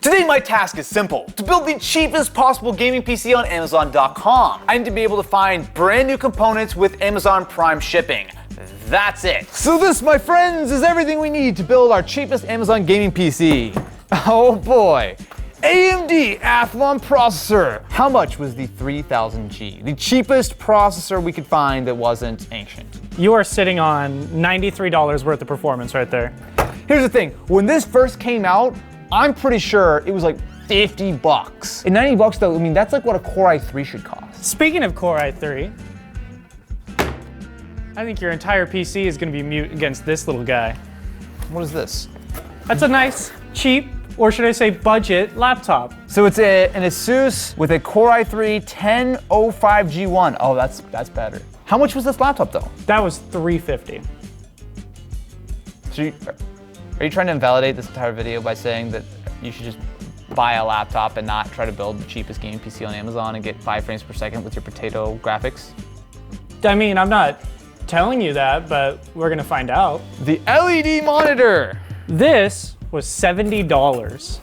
Today my task is simple, to build the cheapest possible gaming PC on Amazon.com. I need to be able to find brand new components with Amazon Prime shipping. That's it. So this, my friends, is everything we need to build our cheapest Amazon gaming PC. Oh boy. AMD Athlon processor. How much was the 3000G? The cheapest processor we could find that wasn't ancient. You are sitting on $93 worth of performance right there. Here's the thing, when this first came out, I'm pretty sure it was like 50 bucks. And 90 bucks though, I mean, that's like what a Core i3 should cost. Speaking of Core i3, I think your entire PC is gonna be mute against this little guy. What is this? That's a nice, cheap, or should I say budget laptop. So it's an Asus with a Core i3 1005G1. Oh, that's better. How much was this laptop though? That was $350. So are you trying to invalidate this entire video by saying that you should just buy a laptop and not try to build the cheapest gaming PC on Amazon and get 5 frames per second with your potato graphics? I mean, I'm not telling you that, but we're gonna find out. The LED monitor. This was $70.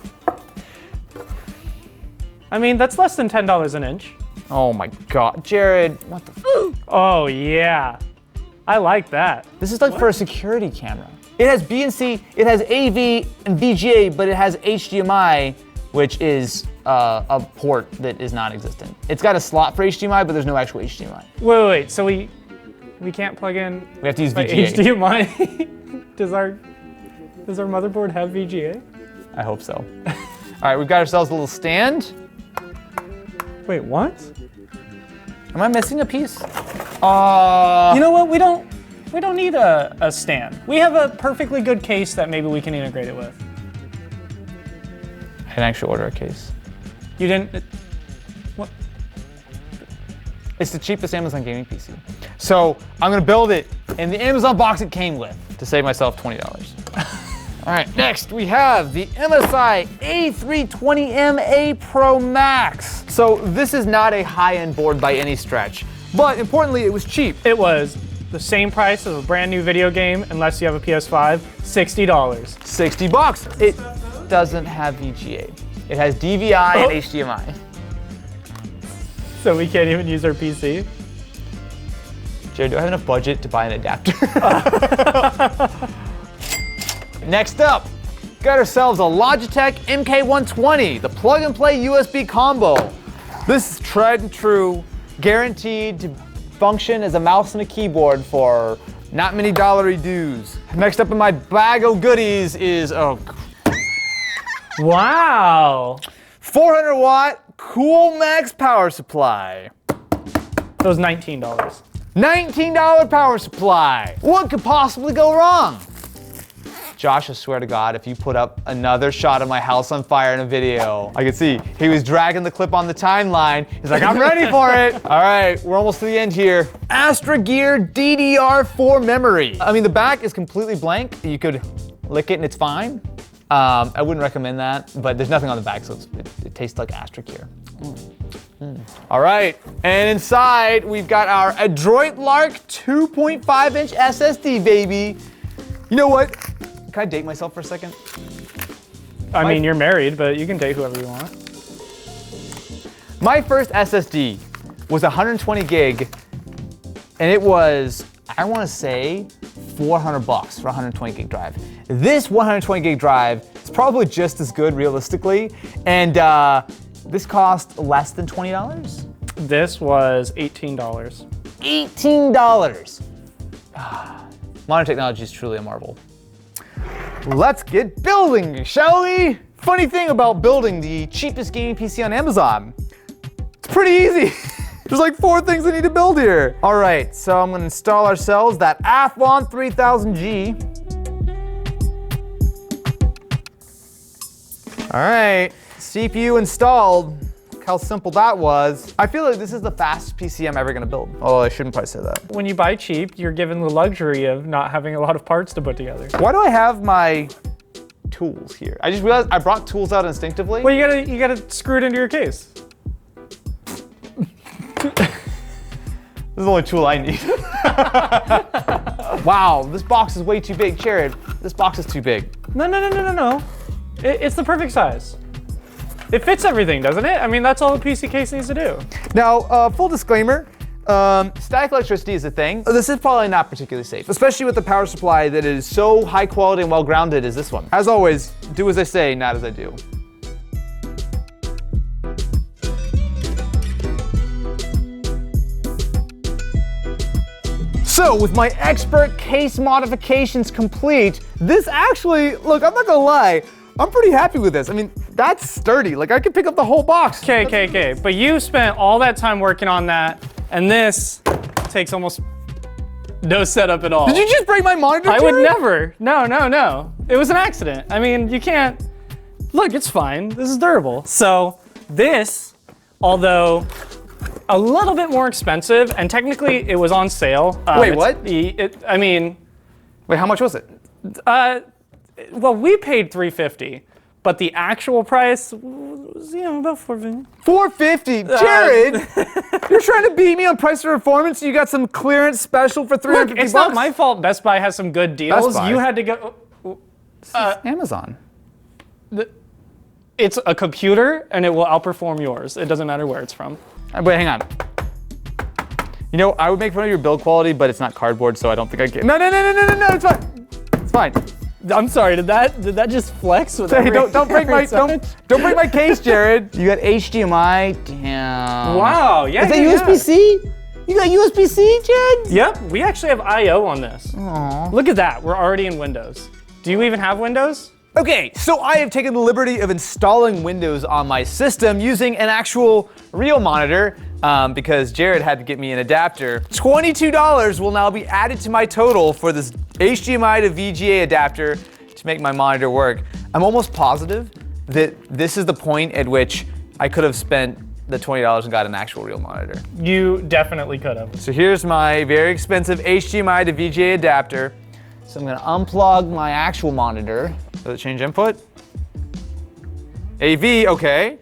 I mean, that's less than $10 an inch. Oh my God, Jared, what the f? Oh yeah, I like that. This is like for a security camera. It has BNC, it has AV and VGA, but it has HDMI, which is a port that is non-existent. It's got a slot for HDMI, but there's no actual HDMI. Wait, so we can't plug in We have to use by VGA. HDMI? Does our motherboard have VGA? I hope so. All right, we've got ourselves a little stand. Wait, what? Am I missing a piece? You know what? We don't need a stand. We have a perfectly good case that maybe we can integrate it with. I didn't actually order a case. You didn't? What? It's the cheapest Amazon gaming PC. So I'm gonna build it in the Amazon box it came with to save myself $20. All right, next we have the MSI A320MA Pro Max. So this is not a high-end board by any stretch, but importantly, it was cheap. It was the same price as a brand new video game, unless you have a PS5, $60. 60 bucks. It doesn't have VGA. It has DVI and HDMI. So we can't even use our PC? Jared, do I have enough budget to buy an adapter? Next up, got ourselves a Logitech MK120, the plug and play USB combo. This is tried and true, guaranteed to function as a mouse and a keyboard for not many dollary dues. Next up in my bag of goodies is, Wow. 400 watt CoolMax power supply. That was $19. $19 power supply. What could possibly go wrong? Josh, I swear to God, if you put up another shot of my house on fire in a video, I could see he was dragging the clip on the timeline. He's like, I'm ready for it. All right, we're almost to the end here. Astra Gear DDR4 memory. I mean, the back is completely blank. You could lick it and it's fine. I wouldn't recommend that, but there's nothing on the back, so it tastes like Astra Gear. All right, and inside we've got our Adroit Lark 2.5 inch SSD, baby. You know what? Can I date myself for a second? I mean, you're married, but you can date whoever you want. My first SSD was 120 gig, and it was, I want to say, 400 bucks for a 120 gig drive. This 120 gig drive is probably just as good realistically, and this cost less than $20. This was $18. $18. Modern technology is truly a marvel. Let's get building, shall we? Funny thing about building the cheapest gaming PC on Amazon, it's pretty easy. There's like 4 things I need to build here. All right, so I'm gonna install ourselves that Athlon 3000G. All right, CPU installed. Look how simple that was. I feel like this is the fastest PC I'm ever gonna build. Oh, I shouldn't probably say that. When you buy cheap, you're given the luxury of not having a lot of parts to put together. Why do I have my tools here? I just realized I brought tools out instinctively. Well, you gotta screw it into your case. This is the only tool I need. Wow, this box is way too big. Jared, this box is too big. No. It's the perfect size. It fits everything, doesn't it? I mean, that's all a PC case needs to do. Now, full disclaimer, static electricity is a thing. This is probably not particularly safe, especially with the power supply that is so high quality and well grounded as this one. As always, do as I say, not as I do. So with my expert case modifications complete, this actually, look, I'm not gonna lie, I'm pretty happy with this. I mean, that's sturdy. Like I could pick up the whole box. Okay. But you spent all that time working on that, and this takes almost no setup at all. Did you just break my monitor, I would Jared? never. No. It was an accident. I mean, you can't. Look, it's fine. This is durable. So this, although a little bit more expensive, and technically it was on sale. Wait, what? I mean, Wait, how much was it? well, we paid $350, but the actual price was, about $450. $450, Jared! You're trying to beat me on price and performance. You got some clearance special for $350. Look, it's not my fault. Best Buy has some good deals. Buy. You had to go. Amazon. It's a computer, and it will outperform yours. It doesn't matter where it's from. Wait, hang on. You know, I would make fun of your build quality, but it's not cardboard, so I don't think I can. No, it's fine. It's fine. I'm sorry. Did that just flex with Hey, don't break my every don't break my case, Jared. You got HDMI. Damn. Wow. Yeah. Is that yeah, USB-C? You got USB-C, Jared? Yep. We actually have I/O on this. Aww. Look at that. We're already in Windows. Do you even have Windows? Okay, so I have taken the liberty of installing Windows on my system using an actual real monitor because Jared had to get me an adapter. $22 will now be added to my total for this HDMI to VGA adapter to make my monitor work. I'm almost positive that this is the point at which I could have spent the $20 and got an actual real monitor. You definitely could have. So here's my very expensive HDMI to VGA adapter. So I'm gonna unplug my actual monitor. Does it change input? AV, okay.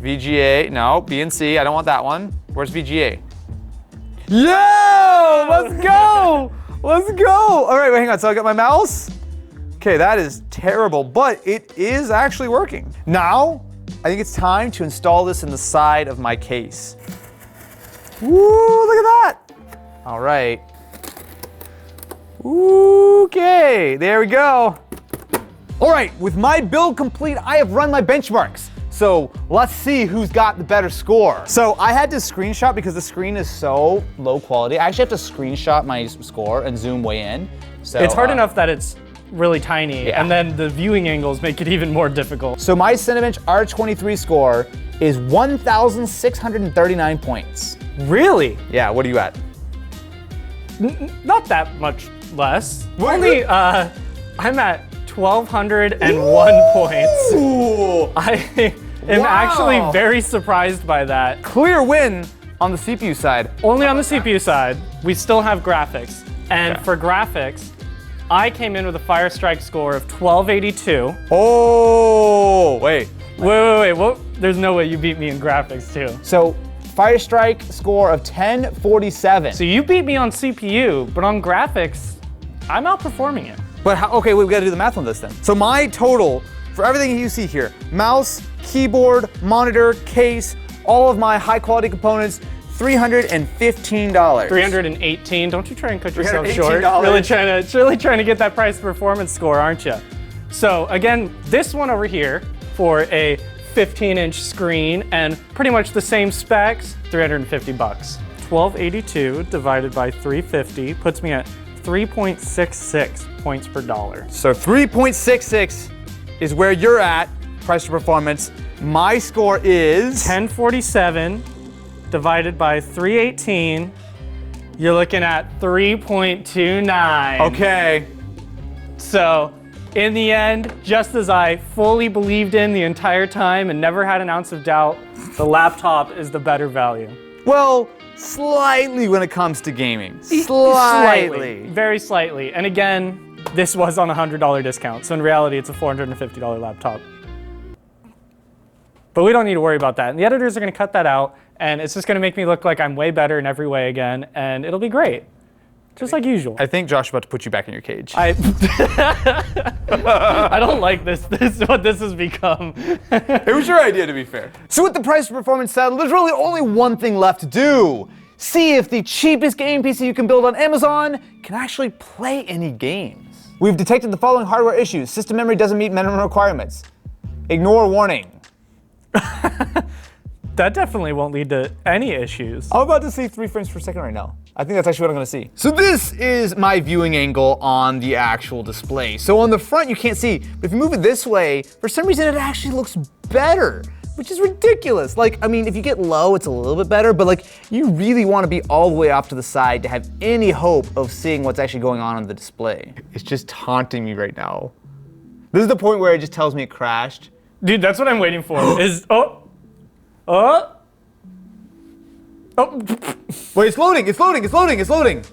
VGA, no, B and C, I don't want that one. Where's VGA? Yo, let's go! Let's go! All right, wait, hang on, so I got my mouse. Okay, that is terrible, but it is actually working. Now, I think it's time to install this in the side of my case. Woo, look at that! All right. Okay, there we go. All right, with my build complete, I have run my benchmarks. So let's see who's got the better score. So I had to screenshot because the screen is so low quality. I actually have to screenshot my score and zoom way in. So It's hard enough that it's really tiny, Yeah. and then the viewing angles make it even more difficult. So my Cinebench R23 score is 1,639 points. Really? Yeah, what are you at? Not that much less. What? Only, I'm at 1,201 points. Ooh, I am Wow. actually very surprised by that. clear win on the CPU side. Only on the CPU side, we still have graphics. And Okay. for graphics, I came in with a Firestrike score of 1282. Oh, wait. Wait, what? There's no way you beat me in graphics too. So Firestrike score of 1047. So you beat me on CPU, but on graphics, I'm outperforming it. But how, okay, we gotta do the math on this then. So my total for everything you see here, mouse, keyboard, monitor, case, all of my high quality components, $315. 318. Don't you try and cut yourself short. $318. Really trying to get that price performance score, aren't you? So again, this one over here for a 15-inch screen and pretty much the same specs, $350. 1282 divided by 350 puts me at 3.66 points per dollar. So 3.66 is where you're at, price to performance. My score is 1047 divided by 318, you're looking at 3.29. okay. So, in the end, just as I fully believed in the entire time and never had an ounce of doubt, the laptop is the better value. Well, slightly when it comes to gaming. Slightly. Very slightly. And again, this was on a $100 discount. So in reality, it's a $450 laptop. But we don't need to worry about that. And the editors are going to cut that out. And it's just going to make me look like I'm way better in every way again. And it'll be great. just like usual. I think Josh is about to put you back in your cage. I don't like this. This is what this has become. It was your idea, to be fair. So with the price for performance settled, there's really only one thing left to do. See if the cheapest gaming PC you can build on Amazon can actually play any games. We've detected the following hardware issues. System memory doesn't meet minimum requirements. Ignore warning. That definitely won't lead to any issues. I'm about to see 3 frames per second right now. I think that's actually what I'm gonna see. So this is my viewing angle on the actual display. So on the front you can't see, but if you move it this way, for some reason it actually looks better, which is ridiculous. Like, I mean, if you get low, it's a little bit better, but like, you really wanna be all the way off to the side to have any hope of seeing what's actually going on the display. It's just taunting me right now. This is the point where it just tells me it crashed. Dude, that's what I'm waiting for. Wait, it's loading, it's loading, it's loading, it's loading.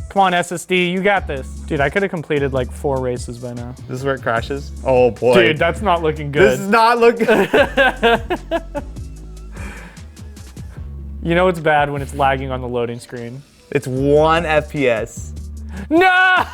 Come on, SSD, you got this. Dude, I could have completed like 4 races by now. This is where it crashes? Oh boy. Dude, that's not looking good. This is not looking You know it's bad when it's lagging on the loading screen. It's 1 FPS. No!